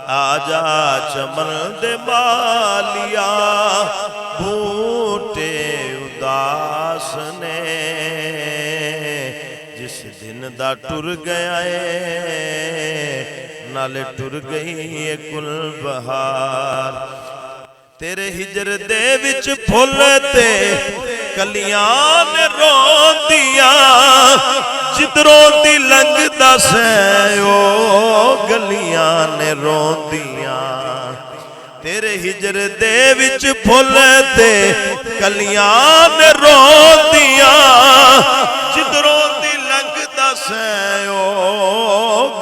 आजा चमन दे मालिया बूटे उदास ने जिस दिन दा टुर गया है नाले टुर गई है कुल बहार। तेरे हिजर दे विच फुल ते कलियां ने रोंदियां जिधरों दी लंघदा सै ओ गलियां ने रोंदियां। तेरे हिजर दे विच फुल ते कलियां ने रोंदियां जिधरों दी लंघदा सै ओ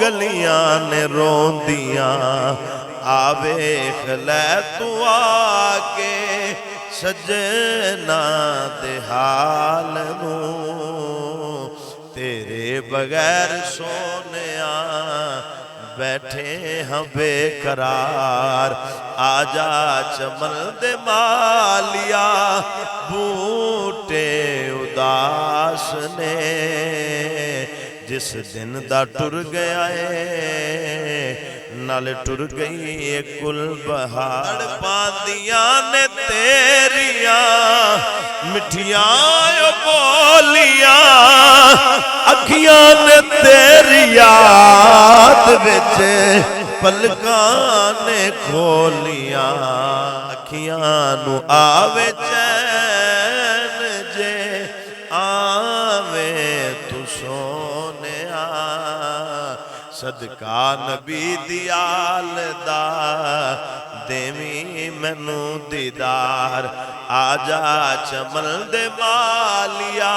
गलियां ने रोंदियां। आवे खलै तू आके सजना दे हाल नूं तेरे बगैर सोनिया बैठे हाँ बेकरार। आजा चमन दे मालिया बूटे उदास ने जिस दिन दा टुर गया है नाले टुर गई है कुल बहार। पांदियां ने तेरिया मिठियां बोलियां अखियां ने तेरी याद विच पलकां ने खोलियां। अखियां नू आवे चैन जे आवे तू सोनिया सदका नबी दियाल दा देवी मैनू दीदार। आजा चमन दे मालिया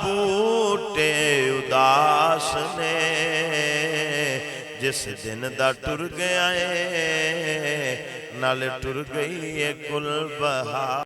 बूटे उदास ने जिस दिन दा टुर गया है नाले टुर गई है कुल बहार।